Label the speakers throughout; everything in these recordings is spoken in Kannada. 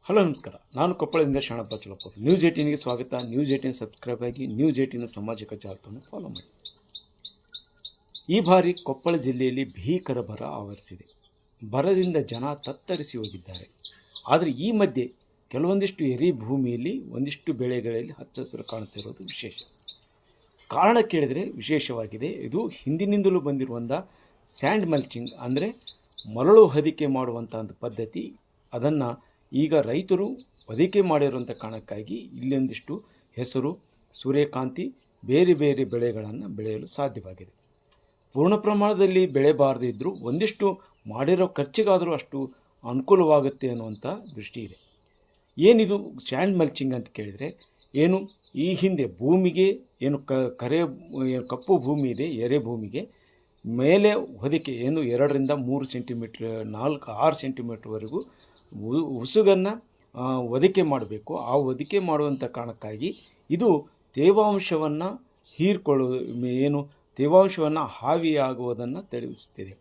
Speaker 1: ಹಲೋ ನಮಸ್ಕಾರ. ನಾನು ಕೊಪ್ಪಳದಿಂದ ಶರಣಪ್ಪ ಚಲಪ್ಪ. ನ್ಯೂಸ್ 18ಗೆ ಸ್ವಾಗತ. ನ್ಯೂಸ್ 18 ಸಬ್ಸ್ಕ್ರೈಬ್ ಆಗಿ ನ್ಯೂಸ್ 18 ಸಾಮಾಜಿಕ ಜಾಲತಾಣ ಫಾಲೋ ಮಾಡಿ. ಈ ಬಾರಿ ಕೊಪ್ಪಳ ಜಿಲ್ಲೆಯಲ್ಲಿ ಭೀಕರ ಬರ ಆವರಿಸಿದೆ. ಬರದಿಂದ ಜನ ತತ್ತರಿಸಿ ಹೋಗಿದ್ದಾರೆ. ಆದರೆ ಈ ಮಧ್ಯೆ ಕೆಲವೊಂದಿಷ್ಟು ಎರಿ ಭೂಮಿಯಲ್ಲಿ ಒಂದಿಷ್ಟು ಬೆಳೆಗಳಲ್ಲಿ ಹಚ್ಚ ಹಸಿರು ಕಾಣುತ್ತಿರುವುದು ವಿಶೇಷ. ಕಾರಣ ಕೇಳಿದರೆ ವಿಶೇಷವಾಗಿದೆ. ಇದು ಹಿಂದಿನಿಂದಲೂ ಬಂದಿರುವಂಥ ಸ್ಯಾಂಡ್ ಮಲ್ಚಿಂಗ್ ಅಂದರೆ ಮರಳು ಹೊದಿಕೆ ಮಾಡುವಂಥ ಒಂದು ಪದ್ಧತಿ. ಅದನ್ನು ಈಗ ರೈತರು ಹೊದಿಕೆ ಮಾಡಿರುವಂಥ ಕಾರಣಕ್ಕಾಗಿ ಇಲ್ಲೊಂದಿಷ್ಟು ಹೆಸರು, ಸೂರ್ಯಕಾಂತಿ, ಬೇರೆ ಬೇರೆ ಬೆಳೆಗಳನ್ನು ಬೆಳೆಯಲು ಸಾಧ್ಯವಾಗಿದೆ. ಪೂರ್ಣ ಪ್ರಮಾಣದಲ್ಲಿ ಬೆಳೆಬಾರದಿದ್ದರೂ ಒಂದಿಷ್ಟು ಮಾಡಿರೋ ಖರ್ಚಿಗಾದರೂ ಅಷ್ಟು ಅನುಕೂಲವಾಗುತ್ತೆ ಅನ್ನುವಂಥ ದೃಷ್ಟಿ ಇದೆ. ಏನಿದು ಸ್ಯಾಂಡ್ ಮಲ್ಚಿಂಗ್ ಅಂತ ಕೇಳಿದರೆ, ಏನು ಈ ಹಿಂದೆ ಭೂಮಿಗೆ ಏನು ಕಪ್ಪು ಭೂಮಿ ಇದೆ, ಎರೆ ಭೂಮಿಗೆ ಮೇಲೆ ಹೊದಿಕೆ ಏನು 2ರಿಂದ 3 ಸೆಂಟಿಮೀಟ್ರ್ 6 ಸೆಂಟಿಮೀಟ್ರ್ವರೆಗೂ ಉಸುಗನ್ನು ಹೊದಿಕೆ ಮಾಡಬೇಕು. ಆ ಹೊದಿಕೆ ಮಾಡುವಂಥ ಕಾರಣಕ್ಕಾಗಿ ಇದು ತೇವಾಂಶವನ್ನು ತೇವಾಂಶವನ್ನು ಹಾವಿಯಾಗುವುದನ್ನು ತಡೆಹಿಸುತ್ತಿದೆ.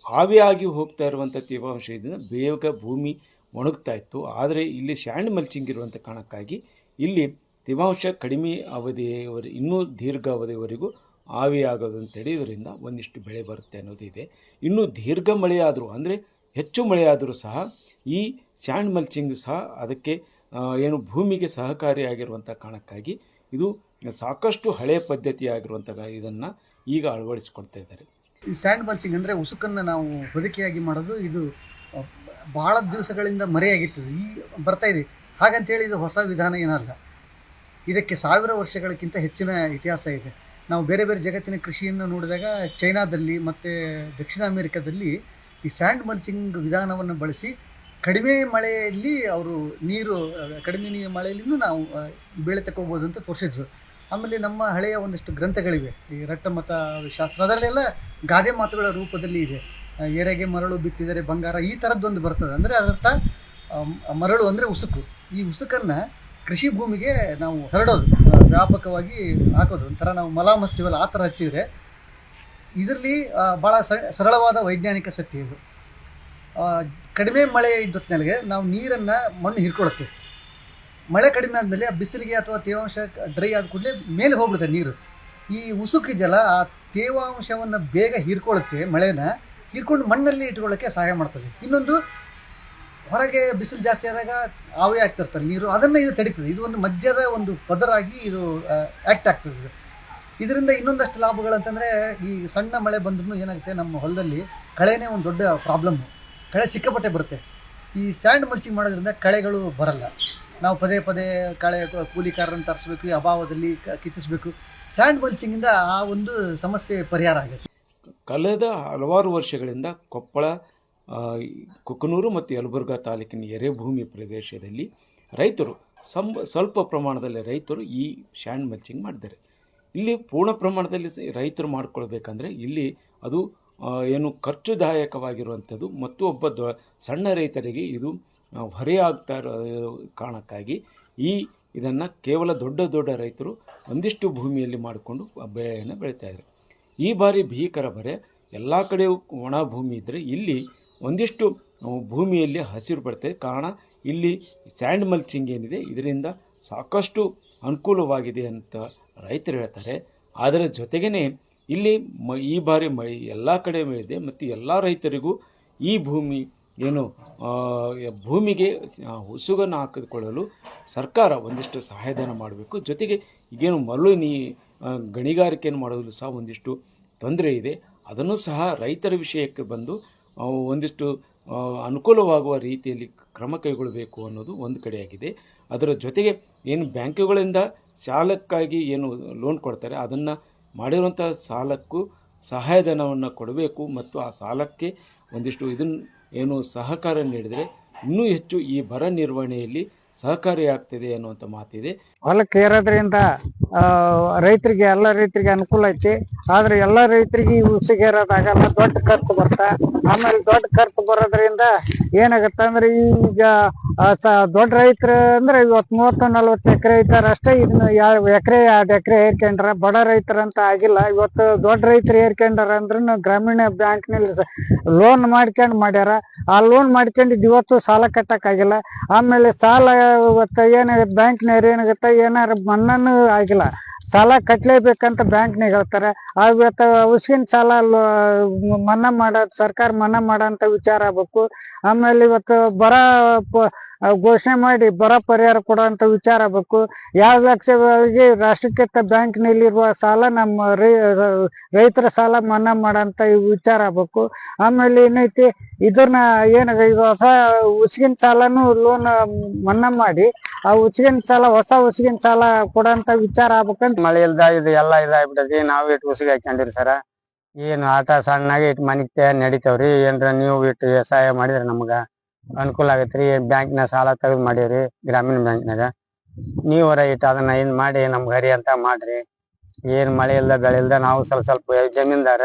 Speaker 1: ಹಾವಿಯಾಗಿ ಹೋಗ್ತಾ ಇರುವಂಥ ತೇವಾಂಶ ಇದನ್ನು ಬೇಗ ಭೂಮಿ ಒಣಗ್ತಾ ಇತ್ತು. ಆದರೆ ಇಲ್ಲಿ ಸ್ಯಾಂಡ್ ಮಲ್ಚಿಂಗ್ ಇರುವಂಥ ಕಾರಣಕ್ಕಾಗಿ ಇಲ್ಲಿ ತೇವಾಂಶ ಕಡಿಮೆ ಅವಧಿಯವರೆಗೆ, ಇನ್ನೂ ದೀರ್ಘ ಅವಧಿಯವರೆಗೂ ಆವಿಯಾಗೋದನ್ನು ತಡೆಯೋದ್ರಿಂದ ಒಂದಿಷ್ಟು ಬೆಳೆ ಬರುತ್ತೆ ಅನ್ನೋದಿದೆ. ಇನ್ನು ದೀರ್ಘ ಮಳೆಯಾದರೂ ಅಂದರೆ ಹೆಚ್ಚು ಮಳೆಯಾದರೂ ಸಹ ಈ ಸ್ಯಾಂಡ್ ಮಲ್ಚಿಂಗ್ ಸಹ ಅದಕ್ಕೆ ಭೂಮಿಗೆ ಸಹಕಾರಿಯಾಗಿರುವಂಥ ಕಾರಣಕ್ಕಾಗಿ ಇದು ಸಾಕಷ್ಟು ಹಳೆಯ ಪದ್ಧತಿಯಾಗಿರುವಂಥ ಇದನ್ನು ಈಗ ಅಳವಡಿಸಿಕೊಳ್ತಾ ಇದ್ದಾರೆ.
Speaker 2: ಈ ಸ್ಯಾಂಡ್ ಮಲ್ಚಿಂಗ್ ಅಂದರೆ ಉಸುಕನ್ನು ನಾವು ಹೊದಿಕೆಯಾಗಿ ಮಾಡೋದು. ಇದು ಭಾಳ ದಿವಸಗಳಿಂದ ಮರೆಯಾಗಿತ್ತು, ಬರ್ತಾ ಇದೆ. ಹಾಗಂತೇಳಿ ಇದು ಹೊಸ ವಿಧಾನ ಏನಲ್ಲ. ಇದಕ್ಕೆ 1000 ವರ್ಷಗಳಕ್ಕಿಂತ ಹೆಚ್ಚಿನ ಇತಿಹಾಸ ಇದೆ. ನಾವು ಬೇರೆ ಬೇರೆ ಜಗತ್ತಿನ ಕೃಷಿಯನ್ನು ನೋಡಿದಾಗ ಚೈನಾದಲ್ಲಿ ಮತ್ತು ದಕ್ಷಿಣ ಅಮೇರಿಕಾದಲ್ಲಿ ಈ ಸ್ಯಾಂಡ್ ಮಲ್ಚಿಂಗ್ ವಿಧಾನವನ್ನು ಬಳಸಿ ಕಡಿಮೆ ಮಳೆಯಲ್ಲಿ ಅವರು ಕಡಿಮೆ ಮಳೆಯಲ್ಲಿನೂ ನಾವು ಬೆಳೆ ತಗೋಬೋದು ಅಂತ ತೋರಿಸಿದ್ರು. ಆಮೇಲೆ ನಮ್ಮ ಹಳೆಯ ಒಂದಿಷ್ಟು ಗ್ರಂಥಗಳಿವೆ, ಈ ರಟ್ಟಮತ ಶಾಸ್ತ್ರ, ಅದರಲ್ಲೆಲ್ಲ ಗಾದೆ ಮಾತುಗಳ ರೂಪದಲ್ಲಿ ಇದೆ. ಎರೆಗೆ ಮರಳು ಬಿತ್ತಿದರೆ ಬಂಗಾರ, ಈ ಥರದ್ದೊಂದು ಬರ್ತದೆ. ಅಂದರೆ ಅದರ್ಥ ಮರಳು ಅಂದರೆ ಉಸುಕು. ಈ ಉಸುಕನ್ನು ಕೃಷಿ ಭೂಮಿಗೆ ನಾವು ಹರಡೋದು, ವ್ಯಾಪಕವಾಗಿ ಹಾಕೋದು. ಒಂಥರ ನಾವು ಮಲ ಮಸ್ತೀವಲ್ಲ ಆ ಥರ ಹಚ್ಚಿದರೆ ಇದರಲ್ಲಿ ಭಾಳ ಸರಳವಾದ ವೈಜ್ಞಾನಿಕ ಸತ್ಯ ಇದು. ಕಡಿಮೆ ಮಳೆ ಇದ್ದೊತ್ತಿನಲ್ಲಿಗೆ ನಾವು ನೀರನ್ನು ಮಣ್ಣು ಹೀರ್ಕೊಳುತ್ತೆ. ಮಳೆ ಕಡಿಮೆ ಆದಮೇಲೆ ಆ ಬಿಸಿಲಿಗೆ ಅಥವಾ ತೇವಾಂಶ ಡ್ರೈ ಆದ ಕೂಡಲೇ ಮೇಲೆ ಹೋಗ್ಬಿಡುತ್ತೆ ನೀರು. ಈ ಉಸುಕಿದೆಯಲ್ಲ, ಆ ತೇವಾಂಶವನ್ನು ಬೇಗ ಹೀರ್ಕೊಳ್ಳುತ್ತೆ, ಮಳೆನ ಹೀರ್ಕೊಂಡು ಮಣ್ಣಲ್ಲಿ ಇಟ್ಕೊಳ್ಳೋಕ್ಕೆ ಸಹಾಯ ಮಾಡ್ತದೆ. ಇನ್ನೊಂದು, ಹೊರಗೆ ಬಿಸಿಲು ಜಾಸ್ತಿ ಆದಾಗ ಆವಿ ಆಗ್ತಿರ್ತಾರೆ ನೀರು, ಅದನ್ನು ಇದು ತಡೀತದೆ. ಇದು ಒಂದು ಮಧ್ಯದ ಒಂದು ಪದರಾಗಿ ಇದು ಆ್ಯಕ್ಟ್ ಆಗ್ತದೆ. ಇದರಿಂದ ಇನ್ನೊಂದಷ್ಟು ಲಾಭಗಳಂತಂದರೆ, ಈ ಸಣ್ಣ ಮಳೆ ಬಂದ್ರೂ ಏನಾಗುತ್ತೆ, ನಮ್ಮ ಹೊಲದಲ್ಲಿ ಕಳೆನೇ ಒಂದು ದೊಡ್ಡ ಪ್ರಾಬ್ಲಮ್ಮು. ಕಳೆ ಸಿಕ್ಕಾಪಟ್ಟೆ ಬರುತ್ತೆ. ಈ ಸ್ಯಾಂಡ್ ಮಲ್ಚಿಂಗ್ ಮಾಡೋದ್ರಿಂದ ಕಳೆಗಳು ಬರಲ್ಲ. ನಾವು ಪದೇ ಪದೇ ಕೂಲಿಕಾರರನ್ನು ತರಿಸ್ಬೇಕು, ಈ ಅಭಾವದಲ್ಲಿ ಕಿತ್ತಿಸ್ಬೇಕು. ಸ್ಯಾಂಡ್ ಮಲ್ಚಿಂಗಿಂದ ಆ ಒಂದು ಸಮಸ್ಯೆ ಪರಿಹಾರ ಆಗುತ್ತೆ.
Speaker 1: ಕಳೆದ ಹಲವಾರು ವರ್ಷಗಳಿಂದ ಕೊಪ್ಪಳ, ಕುಕನೂರು ಮತ್ತು ಯಲಬುರ್ಗಾ ತಾಲೂಕಿನ ಎರೆಭೂಮಿ ಪ್ರದೇಶದಲ್ಲಿ ರೈತರು ಸ್ವಲ್ಪ ಪ್ರಮಾಣದಲ್ಲಿ ರೈತರು ಈ ಸ್ಯಾಂಡ್ ಮಲ್ಚಿಂಗ್ ಮಾಡಿದ್ದಾರೆ. ಇಲ್ಲಿ ಪೂರ್ಣ ಪ್ರಮಾಣದಲ್ಲಿ ರೈತರು ಮಾಡಿಕೊಳ್ಬೇಕಂದ್ರೆ ಇಲ್ಲಿ ಅದು ಖರ್ಚುದಾಯಕವಾಗಿರುವಂಥದ್ದು ಮತ್ತು ಒಬ್ಬ ಸಣ್ಣ ರೈತರಿಗೆ ಇದು ಹೊರೆಯಾಗ್ತಾ ಇರೋ ಕಾರಣಕ್ಕಾಗಿ ಇದನ್ನು ಕೇವಲ ದೊಡ್ಡ ರೈತರು ಒಂದಿಷ್ಟು ಭೂಮಿಯಲ್ಲಿ ಮಾಡಿಕೊಂಡು ಬೆಳೆಯನ್ನು ಬೆಳೀತಾಯಿದ್ರು. ಈ ಬಾರಿ ಭೀಕರ ಬರೆ, ಎಲ್ಲ ಕಡೆಯೂ ಒಣ ಭೂಮಿ ಇದ್ದರೆ ಇಲ್ಲಿ ಒಂದಿಷ್ಟು ಭೂಮಿಯಲ್ಲಿ ಹಸಿರು ಬರ್ತದೆ. ಕಾರಣ ಇಲ್ಲಿ ಸ್ಯಾಂಡ್ ಮಲ್ಚಿಂಗ್ ಏನಿದೆ ಇದರಿಂದ ಸಾಕಷ್ಟು ಅನುಕೂಲವಾಗಿದೆ ಅಂತ ರೈತರು ಹೇಳ್ತಾರೆ. ಅದರ ಜೊತೆಗೇ ಇಲ್ಲಿ ಈ ಬಾರಿ ಮಳೆ ಎಲ್ಲ ಕಡೆ ಇದೆ ಮತ್ತು ಎಲ್ಲ ರೈತರಿಗೂ ಈ ಭೂಮಿಗೆ ಉಸುಗನ್ನು ಹಾಕಿಕೊಳ್ಳಲು ಸರ್ಕಾರ ಒಂದಿಷ್ಟು ಸಹಾಯಧನ ಮಾಡಬೇಕು. ಜೊತೆಗೆ ಈಗೇನು ಮರಳು ಗಣಿಗಾರಿಕೆಯನ್ನು ಮಾಡೋದು ಸಹ ಒಂದಿಷ್ಟು ತೊಂದರೆ ಇದೆ. ಅದನ್ನು ಸಹ ರೈತರ ವಿಷಯಕ್ಕೆ ಬಂದು ಒಂದಿಷ್ಟು ಅನುಕೂಲವಾಗುವ ರೀತಿಯಲ್ಲಿ ಕ್ರಮ ಕೈಗೊಳ್ಳಬೇಕು ಅನ್ನೋದು ಒಂದು ಕಡೆಯಾಗಿದೆ. ಅದರ ಜೊತೆಗೆ ಬ್ಯಾಂಕುಗಳಿಂದ ಸಾಲಕ್ಕಾಗಿ ಲೋನ್ ಕೊಡ್ತಾರೆ, ಅದನ್ನು ಮಾಡಿರುವಂಥ ಸಾಲಕ್ಕೂ ಸಹಾಯಧನವನ್ನು ಕೊಡಬೇಕು ಮತ್ತು ಆ ಸಾಲಕ್ಕೆ ಒಂದಿಷ್ಟು ಸಹಕಾರ ನೀಡಿದರೆ ಇನ್ನೂ ಹೆಚ್ಚು ಈ ಬರ ನಿರ್ವಹಣೆಯಲ್ಲಿ ಸಹಕಾರಿಯಾಗ್ತಿದೆ ಅನ್ನುವಂಥ ಮಾತಿದೆ.
Speaker 3: ಹೊಲಕ್ಕೆ ಏರೋದ್ರಿಂದ ರೈತರಿಗೆ ಎಲ್ಲ ರೈತರಿಗೆ ಅನುಕೂಲ ಐತಿ. ಆದ್ರೆ ಎಲ್ಲ ರೈತರಿಗೆ ಈ ಉಸಿಗೇರೋದಾಗಲ್ಲ, ದೊಡ್ಡ ಖರ್ಚು ಬರ್ತಾ. ಆಮೇಲೆ ದೊಡ್ಡ ಖರ್ಚು ಬರೋದ್ರಿಂದ ಏನಾಗತ್ತ ಅಂದ್ರೆ ಈಗ ದೊಡ್ಡ ರೈತರು ಅಂದ್ರೆ ಇವತ್ತು 30-40 ಎಕರೆ ಇದ್ದಾರೆ ಅಷ್ಟೇ. ಇದನ್ನ 2 ಎಕರೆ 2 ಎಕರೆ ಏರ್ಕೊಂಡ್ರ. ಬಡ ರೈತರಂತ ಆಗಿಲ್ಲ. ಇವತ್ತು ದೊಡ್ಡ ರೈತರು ಏರ್ಕೊಂಡಾರ ಅಂದ್ರೂ ಗ್ರಾಮೀಣ ಬ್ಯಾಂಕ್ನಲ್ಲಿ ಲೋನ್ ಮಾಡ್ಯಾರ. ಆ ಲೋನ್ ಮಾಡ್ಕೊಂಡಿದ್ದು ಇವತ್ತು ಸಾಲ ಕಟ್ಟಕ್ಕಾಗಿಲ್ಲ. ಆಮೇಲೆ ಸಾಲ ಇವತ್ತು ಏನಾಗುತ್ತೆ ಬ್ಯಾಂಕ್ನವ್ರು ಏನಾಗುತ್ತೆ ಏನಾರು ಮನ್ನಾನು ಆಗಿಲ್ಲ, ಸಾಲ ಕಟ್ಟಲೇಬೇಕಂತ ಬ್ಯಾಂಕ್ನಾಗ ಹೇಳ್ತಾರೆ. ಇವತ್ತು ಉಸಿಗಿನ ಸಾಲ ಮನ್ನಾ ಮಾಡೋದು ಸರ್ಕಾರ ಮನ್ನಾ ಮಾಡೋಂಥ ವಿಚಾರ ಆಗ್ಬೇಕು. ಆಮೇಲೆ ಇವತ್ತು ಬರ ಘೋಷಣೆ ಮಾಡಿ ಬರ ಪರಿಹಾರ ಕೊಡುವಂಥ ವಿಚಾರ ಆಗ್ಬೇಕು. 2 ಲಕ್ಷಗಳಿಗೆ ರಾಷ್ಟ್ರೀಕೃತ ಬ್ಯಾಂಕ್ನಲ್ಲಿರುವ ಸಾಲ ನಮ್ಮ ರೈತರ ಸಾಲ ಮನ್ನಾ ಮಾಡೋಂಥ ವಿಚಾರ ಆಗ್ಬೇಕು. ಆಮೇಲೆ ಏನೈತಿ ಇದನ್ನ ಇದು ಹೊಸ ಉಸಿಗಿನ ಸಾಲನು ಲೋನ್ ಮನ್ನಾ ಮಾಡಿ ಆ ಉಸಿಗಿನ ಸಾಲ ಹೊಸ ಉಸಿಗಿನ ಸಾಲ ಕೊಡೋಂಥ ವಿಚಾರ ಆಗ್ಬೇಕಂತ.
Speaker 4: ಮಳೆ ಇಲ್ದ ಇದು ಎಲ್ಲ ಇದಾಗ್ಬಿಟ್ಟೈತಿ. ನಾವು ಇಟ್ಟು ಉಸಿಗೆ ಹಾಕೊಂಡಿರಿ ಸರ. ಏನು ಆಟ ಸಣ್ಣಾಗಿ ಇಟ್ಟು ಮನಿಗೆ ನಡಿತಾವ್ರಿ. ಏನ್ರ ನೀವು ಇಟ್ಟು ಸಹಾಯ ಮಾಡಿದ್ರೆ ನಮ್ಗ ಅನುಕೂಲ ಆಗತ್ರಿ. ಬ್ಯಾಂಕ್ನ ಸಾಲ ತೆಗೆದು ಮಾಡೀವ್ರಿ ಗ್ರಾಮೀಣ ಬ್ಯಾಂಕ್ನಾಗ. ನೀವರ ಇಟ್ಟು ಅದನ್ನ ಏನ್ ಮಾಡಿ ನಮ್ಗೆ ಹರಿ ಅಂತ ಮಾಡ್ರಿ. ಏನ್ ಮಳೆ ಇಲ್ದ ಬೆಳೆ ಇಲ್ದ ನಾವು ಸ್ವಲ್ಪ ಜಮೀನ್ದಾರ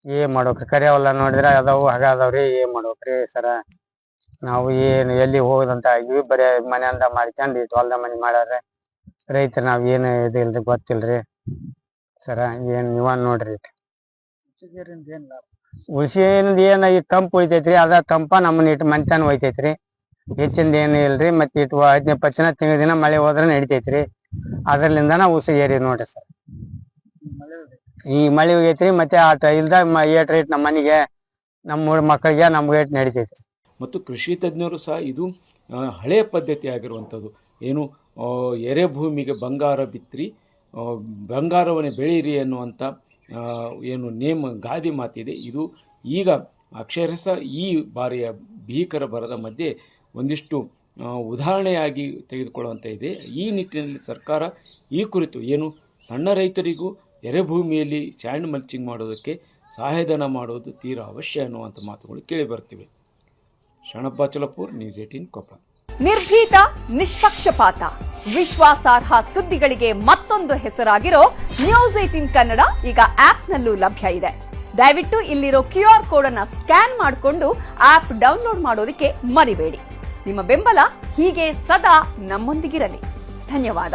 Speaker 4: ಏನ್ ಮಾಡ್ಬೇಕ್ರಿ. ಕರಿ ಹೊಲ ನೋಡಿದ್ರ ಅದಾವು ಹಾಗ ಅದಾವ್ರಿ. ಏನ್ ಮಾಡ್ಬೇಕ್ರಿ ಸರ. ನಾವು ಏನು ಎಲ್ಲಿ ಹೋಗದಂತ ಆಗಿವಿ. ಬರೀ ಮನೆಯಿಂದ ಮಾಡ್ಕೊಂಡು ಇಟ್ಟು ಹೊಲ್ದ ಮನೆ ಮಾಡ್ಯಾರ ರೈತರು. ನಾವ್ ಏನು ಇದು ಇಲ್ರಿ ಗೊತ್ತಿಲ್ರಿ ಸರ. ಏನ್ ನೀವ ನೋಡ್ರಿ. ಉಳಿಸಿಂದ ಏನ ಈ ತಂಪು ಉಳಿತೈತ್ರಿ. ಅದ ತಂಪ ನಮ್ಮನ್ನ ಇಟ್ಟು ಮನಿತನ ಒಯ್ತೈತ್ರಿ. ಹೆಚ್ಚಿಂದ ಏನು ಇಲ್ರಿ. ಮತ್ತೆ ಇಟ್ಟು 15 ತಿಂಗಳ ದಿನ ಮಳೆ ಹೋದ್ರ ನಡಿತೈತ್ರಿ. ಅದ್ರಲಿಂದನ ಉಸಿ ಏರಿ ನೋಡ್ರಿ ಸರ್. ಈ ಮಳೆ ಹೋಗೈತ್ರಿ. ಮತ್ತೆ ಆಟ ಇಲ್ದ ಏಟ್ ರೇಟ್ ನಮ್ಮ ಮನೆಗೆ ನಮ್ಮ ಮಕ್ಕಳಿಗೆ ನಮ್ಗೆ ಏಟ್ ನಡಿತೈತ್ರಿ.
Speaker 1: ಮತ್ತು ಕೃಷಿ ತಜ್ಞರು ಸಹ ಇದು ಹಳೆಯ ಪದ್ಧತಿ ಆಗಿರುವಂಥದ್ದು. ಏನು ಎರೆಭೂಮಿಗೆ ಬಂಗಾರ ಬಿತ್ತಿರಿ, ಬಂಗಾರವನ್ನೇ ಬೆಳೀರಿ ಅನ್ನುವಂಥ ಏನು ಗಾದಿ ಮಾತಿದೆ. ಇದು ಈಗ ಅಕ್ಷರಶಃ ಈ ಬಾರಿಯ ಭೀಕರ ಬರದ ಮಧ್ಯೆ ಒಂದಿಷ್ಟು ಉದಾಹರಣೆಯಾಗಿ ತೆಗೆದುಕೊಳ್ಳುವಂಥ ಇದೆ. ಈ ನಿಟ್ಟಿನಲ್ಲಿ ಸರ್ಕಾರ ಈ ಕುರಿತು ಏನು ಸಣ್ಣ ರೈತರಿಗೂ ಎರೆಭೂಮಿಯಲ್ಲಿ ಸ್ಯಾಂಡ್ ಮಲ್ಚಿಂಗ್ ಮಾಡೋದಕ್ಕೆ ಸಹಾಯಧನ ಮಾಡೋದು ತೀರಾ ಅವಶ್ಯ ಅನ್ನುವಂಥ ಮಾತುಗಳು ಕೇಳಿ ಬರ್ತಿವೆ. ಶರಣಪ್ಪ ಚಲಪೂರ್, ನ್ಯೂಸ್ 18 ಕೊಪ್ಪಳ.
Speaker 5: ನಿರ್ಭೀತ, ನಿಷ್ಪಕ್ಷಪಾತ, ವಿಶ್ವಾಸಾರ್ಹ ಸುದ್ದಿಗಳಿಗೆ ಮತ್ತೊಂದು ಹೆಸರಾಗಿರೋ ನ್ಯೂಸ್ 18 ಕನ್ನಡ ಈಗ ಆಪ್ನಲ್ಲೂ ಲಭ್ಯ ಇದೆ. ದಯವಿಟ್ಟು ಇಲ್ಲಿರೋ QR ಕೋಡ್ ಅನ್ನ ಸ್ಕ್ಯಾನ್ ಮಾಡಿಕೊಂಡು ಆಪ್ ಡೌನ್ಲೋಡ್ ಮಾಡೋದಕ್ಕೆ ಮರಿಬೇಡಿ. ನಿಮ್ಮ ಬೆಂಬಲ ಹೀಗೆ ಸದಾ ನಮ್ಮೊಂದಿಗಿರಲಿ. ಧನ್ಯವಾದ.